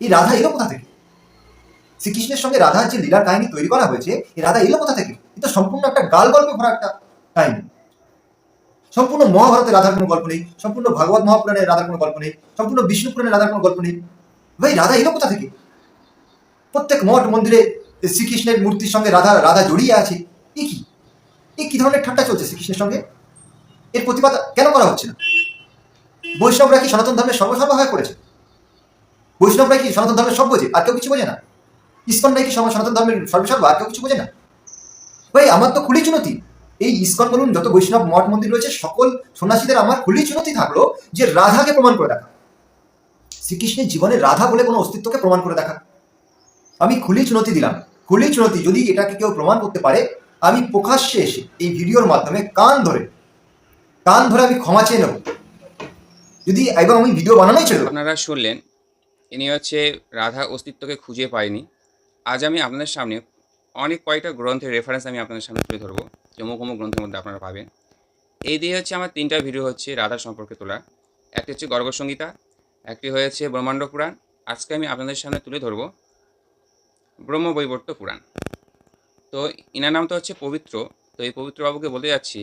এই রাধা এলো কোথা থেকে? শ্রীকৃষ্ণের সঙ্গে রাধার যে লীলার কাহিনী তৈরি করা হয়েছে, এই রাধা এলো কোথা থেকে? এ তো সম্পূর্ণ একটা গাল গল্পে ভরা একটা কাহিনী। সম্পূর্ণ মহাভারতে রাধার কোনো গল্প নেই, সম্পূর্ণ ভাগবত মহাপুরাণে রাধার কোনো গল্প নেই, সম্পূর্ণ বিষ্ণু পুরাণে রাধার কোনো গল্প নেই। ভাই রাধা এলো কোথা থেকে? প্রত্যেক মঠ মন্দিরে শ্রীকৃষ্ণের মূর্তির সঙ্গে রাধা রাধা জড়িয়ে আছে। এ কি? এ কি ধরনের ঠাট্টা চলছে শ্রীকৃষ্ণের সঙ্গে? এর প্রতিবাদ কেন করা হচ্ছে না? বৈষ্ণবরা কি সনাতন ধর্মের সর্বসর্বা হয়ে পড়েছে? বৈষ্ণবরা কি সনাতন ধর্মের সব বোঝে, আর কেউ কিছু বোঝে না? ইস্কনরাই কি সনাতন ধর্মের সর্বসর্বা, আর কেউ কিছু বোঝে না? ভাই আমার তো খুলি চুনতি, এই ইস্কন বলুন, যত বৈষ্ণব মঠ মন্দির রয়েছে, সকল সন্ন্যাসীদের আমার খুলি চুনতি থাকলো যে রাধাকে প্রমাণ করে দেখা, শ্রীকৃষ্ণের জীবনে রাধা বলে কোনো অস্তিত্বকে প্রমাণ করে দেখা। আমি খুলি চুনতি দিলাম, খুলি চুনতি, যদি এটাকে কেউ প্রমাণ করতে পারে, আমি প্রকাশ্যে এসে এই ভিডিওর মাধ্যমে কান ধরে আমি ক্ষমা চেয়ে নেব, যদি এবং আমি ভিডিও বানানোই ছেড়ে দেবো। আপনারা শুনলেন, ইনি হচ্ছে রাধা অস্তিত্বকে খুঁজে পায়নি। আজ আমি আপনাদের সামনে অনেক কয়েকটা গ্রন্থের রেফারেন্স আমি আপনাদের সামনে তুলে ধরবো, যে অমুক অমুক গ্রন্থের মধ্যে আপনারা পাবেন। এই দিয়ে হচ্ছে আমার 3টা ভিডিও হচ্ছে রাধা সম্পর্কে তোলা। একটি হচ্ছে গর্গসংগীতা, একটি হয়েছে ব্রহ্মাণ্ড পুরাণ। আজকে আমি আপনাদের সামনে তুলে ধরবো ব্রহ্মবৈবর্ত পুরাণ। তো ইনার নাম তো হচ্ছে পবিত্র। তো এই পবিত্র বাবুকে বলতে যাচ্ছি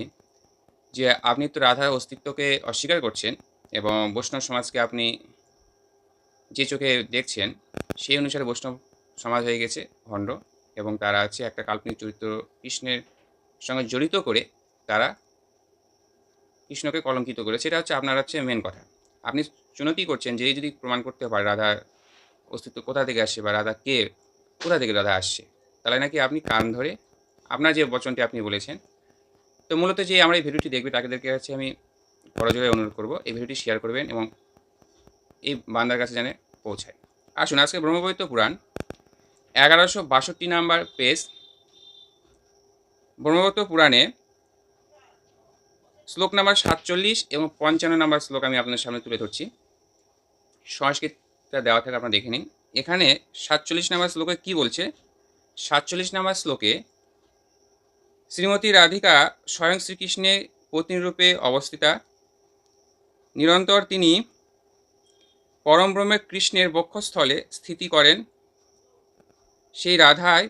যে আপনি তো রাধার অস্তিত্বকে অস্বীকার করছেন, এবং বৈষ্ণব সমাজকে আপনি যে চোখে দেখছেন সেই অনুসারে বৈষ্ণব সমাজ হয়ে গেছে ভণ্ড, এবং তারা আছে একটা কাল্পনিক চরিত্র কৃষ্ণের সঙ্গে জড়িত করে তারা কৃষ্ণকে কলঙ্কিত করেছে। এটা হচ্ছে আপনার হচ্ছে মেন কথা। আপনি চুনতি করছেন যে যদি প্রমাণ করতে পারে রাধার অস্তিত্ব কোথা থেকে আসছে বা রাধা কে, কোথা থেকে রাধা আসছে, তাহলে নাকি আপনি কান ধরে আপনার যে বচনটি আপনি বলেছেন। তো মূলত যে আমরা এই ভিডিওটি দেখবে তাদেরকে কাছে আমি করজোড়ে অনুরোধ করব এই ভিডিওটি শেয়ার করবেন এবং এই বান্দার কাছে যেন পৌঁছায়। আসুন আজকে ব্রহ্মবৈবর্ত পুরাণ 1162 নাম্বার পেজ। ব্রহ্মবৈবর্ত পুরাণে শ্লোক নাম্বার 47 এবং 55 নাম্বার শ্লোক আমি আপনাদের সামনে তুলে ধরছি। সংস্কৃতটা দেওয়া থাকে, আপনারা দেখে নিন। এখানে 47 নাম্বার শ্লোকে কি বলছে? 47 নাম্বার শ্লোকে শ্রীমতী রাধিকা স্বয়ং শ্রীকৃষ্ণের পত্নীরূপে অবস্থিতা, নিরন্তর তিনি পরম ব্রহ্মে কৃষ্ণের বক্ষস্থলে স্থিতি করেন। সেই রাধায়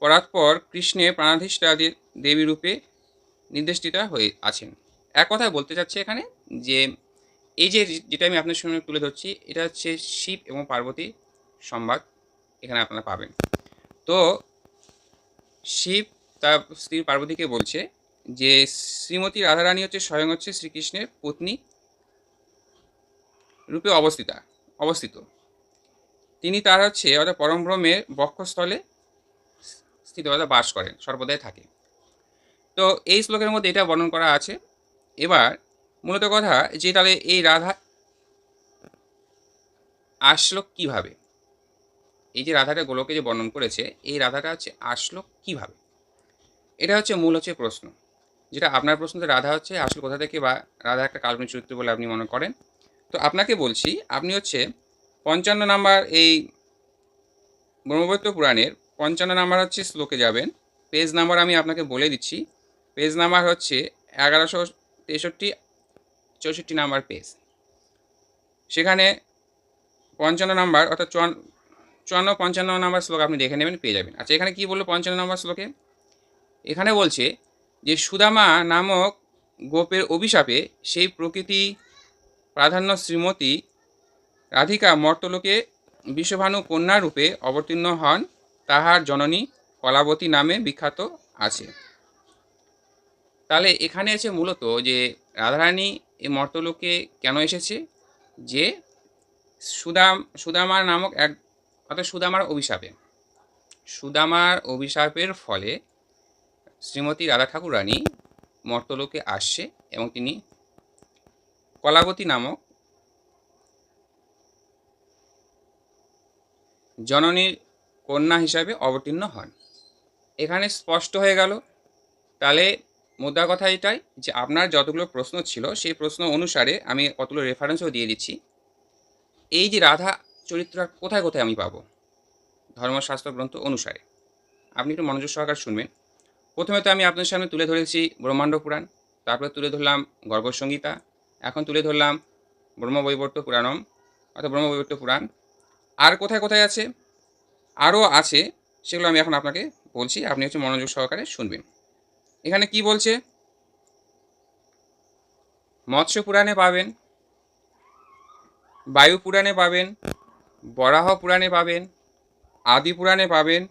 পরাৎপর কৃষ্ণের প্রাণাধিষ্ঠা দেবী রূপে নির্দেষ্টিতা হয়ে আছেন। এক কথায় বলতে চাচ্ছে এখানে যে এই যে যেটা আমি আপনার সামনে তুলে ধরছি, এটা হচ্ছে শিব এবং পার্বতী সংবাদ এখানে আপনারা পাবেন। তো শিব তার স্ত্রী পার্বতীকে বলছে যে শ্রীমতী রাধারানী হচ্ছে স্বয়ং হচ্ছে শ্রীকৃষ্ণের পত্নী রূপে অবস্থিত। তিনি তার হচ্ছে অর্থাৎ পরম ব্রহ্মের বক্ষস্থলে স্থিত অর্থাৎ বাস করেন, সর্বদাই থাকে। তো এই শ্লোকের মধ্যে এটা বর্ণন করা আছে। এবার মূলত কথা যে তাহলে এই রাধা আসলো কিভাবে? এই যে রাধাটা গোলকে যে বর্ণন করেছে, এই রাধাটা হচ্ছে আসলো কিভাবে? এটা হচ্ছে মূল হচ্ছে প্রশ্ন। যেটা আপনার প্রশ্ন, রাধা হচ্ছে আসলো কোথা থেকে, বা রাধা একটা কাল্পনিক চরিত্র বলে আপনি মনে করেন। তো আপনাকে বলছি, আপনি হচ্ছে 55 নাম্বার এই ব্রহ্মবৈবর্ত পুরাণের 55 নাম্বার হচ্ছে শ্লোকে যাবেন। পেজ নাম্বার আমি আপনাকে বলে দিচ্ছি। পেজ নাম্বার হচ্ছে 1163-64 নাম্বার পেজ। সেখানে 55 নাম্বার অর্থাৎ 54-55 নাম্বার শ্লোক আপনি দেখে নেবেন, পেয়ে যাবেন। আচ্ছা, এখানে কি বললো 55 নাম্বার শ্লোকে? এখানে বলছে যে সুদামা নামক গোপের অভিশাপে সেই প্রকৃতি প্রাধান্য শ্রীমতী রাধিকা মর্তলোকে বিশ্বভানু কন্যা রূপে অবতীর্ণ হন, তাহার জননী কলাবতী নামে বিখ্যাত আছে। তাহলে এখানে আছে মূলত যে রাধারানী এই মর্তলোকে কেন এসেছে, যে সুদামার নামক এক অর্থাৎ সুদামার অভিশাপের ফলে শ্রীমতী রাধা ঠাকুরানী মর্তলোকে আসছে এবং তিনি কলাবতী নামক জননীর কন্যা হিসাবে অবতীর্ণ হন। এখানে স্পষ্ট হয়ে গেল। তাহলে মোদ্দা কথা এটাই যে আপনার যতগুলো প্রশ্ন ছিল সেই প্রশ্ন অনুসারে আমি কতগুলো রেফারেন্সও দিয়ে দিচ্ছি। এই যে রাধা চরিত্র কোথায় কোথায় আমি পাবো ধর্মশাস্ত্র গ্রন্থ অনুসারে, আপনি একটু মনোযোগ সহকারে শুনবেন। প্রথমে তো আমি আপনার সামনে তুলে ধরেছি ব্রহ্মাণ্ড পুরাণ, তারপরে তুলে ধরলাম গর্গসংগীতা, এখন তুলে ধরলাম ব্রহ্মবৈবর্ত পুরাণম অর্থাৎ ব্রহ্মবৈবর্ত পুরাণ। আর কোথায় কোথায় আছে, আরও আছে, সেগুলো আমি এখন আপনাকে বলছি, আপনি হচ্ছে মনোযোগ সহকারে শুনবেন। এখানে কি বলছে, মৎস্য পুরাণে পাবেন, বায়ু পুরাণে পাবেন, বরাহ পুরাণে পাবেন, আদি পুরাণে পাবেন,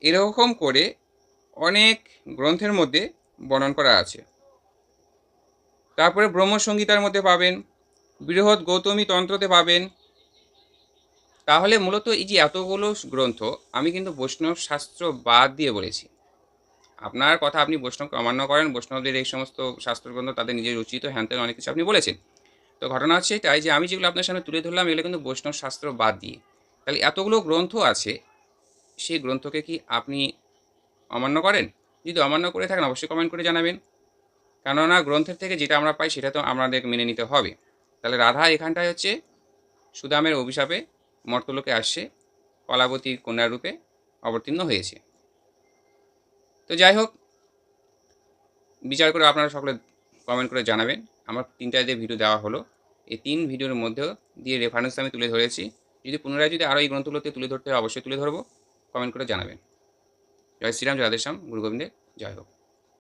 এরকম করে অনেক গ্রন্থের মধ্যে বর্ণন করা আছে। তারপরে ব্রহ্মসংহিতার মধ্যে পাবেন, বৃহৎ গৌতমী তন্ত্রতে পাবেন। তাহলে মূলত এই যে এতগুলো গ্রন্থ, আমি কিন্তু বৈষ্ণব শাস্ত্র বাদ দিয়ে বলেছি। আপনার কথা, আপনি বৈষ্ণবকে অমান্য করেন, বৈষ্ণবদের এই সমস্ত শাস্ত্রগ্রন্থ তাদের নিজের রচিত, হ্যান ত্যান অনেক কিছু আপনি বলেছেন। তো ঘটনা হচ্ছে এটাই যে আমি যেগুলো আপনার সামনে তুলে ধরলাম, এগুলো কিন্তু বৈষ্ণব শাস্ত্র বাদ দিয়ে। তাহলে এতগুলো গ্রন্থ আছে, সেই গ্রন্থকে কি আপনি অমান্য করেন? যদি অমান্য করে থাকেন অবশ্যই কমেন্ট করে জানাবেন, কেননা গ্রন্থের থেকে যেটা আমরা পাই সেটা তো আমাদের মেনে নিতে হবে। তাহলে রাধা এখানটায় হচ্ছে সুদামের অভিশাপে মর্তলোকে আসছে, কলাবতীর কন্যার রূপে অবতীর্ণ হয়েছে। তো যাই হোক, বিচার করে আপনারা সকলে কমেন্ট করে জানাবেন। আমার 3টা যে ভিডিও দেওয়া হলো, এই 3 ভিডিওর মধ্যে দিয়ে রেফারেন্স আমি তুলে ধরেছি। যদি পুনরায় যদি আরও এই গ্রন্থগুলোতে তুলে ধরতে হয় অবশ্যই তুলে ধরবো, কমেন্ট করে জানাবেন। জয় শ্রীরাম, জয় রাধেশ্যাম, গুরু গোবিন্দের জয় হোক।